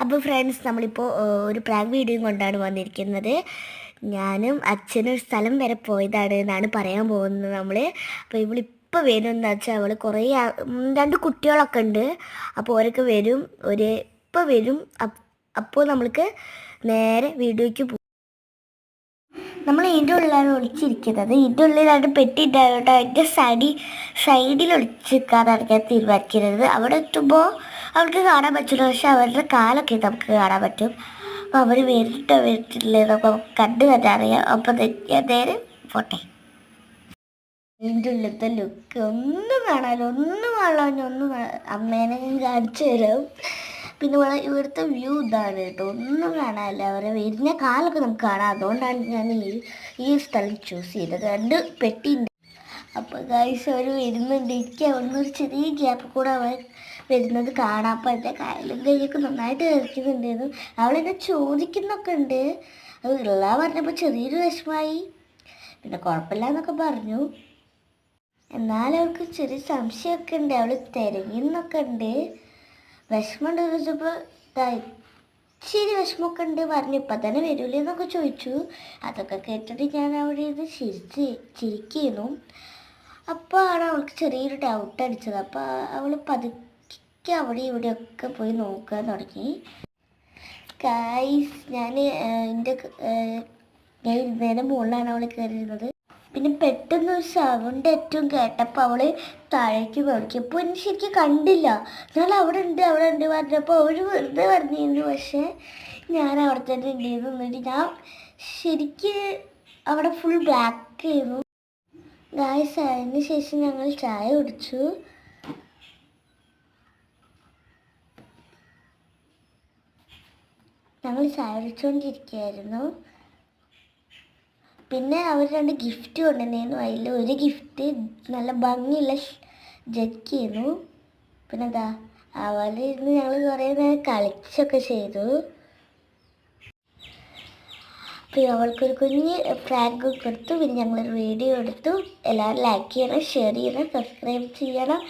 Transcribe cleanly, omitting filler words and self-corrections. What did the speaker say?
അപ്പോൾ ഫ്രണ്ട്സ്, നമ്മളിപ്പോൾ ഒരു പ്രാങ്ക് വീഡിയോ കൊണ്ടാണ് വന്നിരിക്കുന്നത്. ഞാനും അച്ഛനും ഒരു സ്ഥലം വരെ പോയതാണ് എന്നാണ് പറയാൻ പോകുന്നത് നമ്മൾ. അപ്പോൾ ഇവളിപ്പോൾ വരുമെന്ന് വെച്ചാൽ അവൾ കുറേ രണ്ട് കുട്ടികളൊക്കെ ഉണ്ട്. അപ്പോൾ അവരൊക്കെ വരും, ഇപ്പോൾ വരും. അപ്പോൾ നമ്മൾക്ക് നേരെ വീഡിയോയ്ക്ക് പോകും. നമ്മൾ ഇതിൻ്റെ ഉള്ളിലാണ് ഒളിച്ചിരിക്കുന്നത്. ഇതിൻ്റെ ഉള്ളിൽ രണ്ട് പെട്ടി ഉണ്ടായിട്ട് അതിൻ്റെ സൈഡിൽ ഒളിച്ചിരിക്കാനാണ് ഞാൻ തീരുമാനിക്കുന്നത്. അവിടെ എത്തുമ്പോൾ അവർക്ക് കാണാൻ പറ്റില്ല, പക്ഷെ അവരുടെ കാലൊക്കെ നമുക്ക് കാണാൻ പറ്റും. അപ്പോൾ അവർ വരിട്ടില്ലേ നമുക്ക് കണ്ടു തന്നെ അറിയാം. അപ്പം ഞാൻ നേരെ പോട്ടെ. ഇതിൻ്റെ ഉള്ളിലത്തെ ലുക്ക് ഒന്നും കാണാമല്ലോ, ഒന്നും അമ്മേനെ കാണിച്ചു തരാം. പിന്നെ ഇവിടുത്തെ വ്യൂ ഇതാണ് കേട്ടോ, ഒന്നും കാണാനില്ല. അവരെ വരുന്ന കാലൊക്കെ നമുക്ക് കാണാം. അതുകൊണ്ടാണ് ഞാൻ ഈ സ്ഥലം ചൂസ് ചെയ്തത്. രണ്ട് പെട്ടിയുണ്ട്. അപ്പോൾ ഗൈസ് അവർ വരുന്നുണ്ട്. എനിക്ക് അവിടുന്ന് ഒരു ചെറിയ ഗ്യാപ്പ് കൂടെ അവർ വരുന്നത് കാണാം. അപ്പോൾ എൻ്റെ കായലും കൈയൊക്കെ നന്നായിട്ട് കളിക്കുന്നുണ്ടായിരുന്നു. അവളെന്നെ ചോദിക്കുന്നൊക്കെ ഉണ്ട്. അത് ഉള്ള പറഞ്ഞപ്പോൾ ചെറിയൊരു വിഷമമായി. പിന്നെ കുഴപ്പമില്ല എന്നൊക്കെ പറഞ്ഞു. എന്നാലും അവൾക്ക് ചെറിയ സംശയമൊക്കെ ഉണ്ട്. അവൾ തിരയുന്നൊക്കെ ഉണ്ട്. വിഷമമുണ്ട് ചോദിച്ചപ്പോൾ ഇച്ചിരി വിഷമമൊക്കെ ഉണ്ട് പറഞ്ഞു. ഇപ്പം തന്നെ വരൂലേ എന്നൊക്കെ ചോദിച്ചു. അതൊക്കെ കേട്ടിട്ട് ഞാൻ അവിടെ ഇത് ചിരിക്കുന്നു. അപ്പോൾ ആണ് അവൾക്ക് ചെറിയൊരു ഡൗട്ട് അടിച്ചത്. അപ്പോൾ അവൾ പതുക്കെ അവിടെ ഇവിടെയൊക്കെ പോയി നോക്കാൻ തുടങ്ങി. ഗൈസ്, ഞാൻ ഇരുന്നതിൻ്റെ മുകളിലാണ് അവൾ കയറിയിരുന്നത്. പിന്നെ പെട്ടെന്ന് ഒരു സൗണ്ട് ഏറ്റവും കേട്ടപ്പോൾ അവൾ താഴേക്ക് നോക്കിയപ്പോൾ എനിക്ക് ശരിക്കും കണ്ടില്ല. എന്നാൽ അവിടെ ഉണ്ട് പറഞ്ഞപ്പോൾ അവൾ വെറുതെ പറഞ്ഞിരുന്നു. പക്ഷേ ഞാൻ അവിടെ തന്നെ ഉണ്ടായിരുന്നു. എന്നിട്ട് ഞാൻ ശരിക്ക് അവിടെ ഫുൾ ബ്ലാക്ക് ആയിരുന്നു. ഗായ്സ്, അതിന് ശേഷം ഞങ്ങൾ ചായ കുടിച്ചു. ഞങ്ങൾ ചായ കുടിച്ചുകൊണ്ടിരിക്കുകയായിരുന്നു. പിന്നെ അവർ രണ്ട് ഗിഫ്റ്റ് കൊണ്ടുവന്നിരുന്നു. അതിൽ ഒരു ഗിഫ്റ്റ് നല്ല ഭംഗിയുള്ള ജഗ്ഗിയിരുന്നു. പിന്നെ എന്താ അവളിരുന്ന് ഞങ്ങൾ കുറേ നേരം കളിച്ചൊക്കെ ചെയ്തു. അപ്പോൾ അവൾക്കൊരു കുഞ്ഞ് പ്രാങ്ക് കൊടുത്തു. പിന്നെ ഞങ്ങളൊരു വീഡിയോ എടുത്തു. എല്ലാവരും ലൈക്ക് ചെയ്യണം, ഷെയർ ചെയ്യണം, സബ്സ്ക്രൈബ് ചെയ്യണം.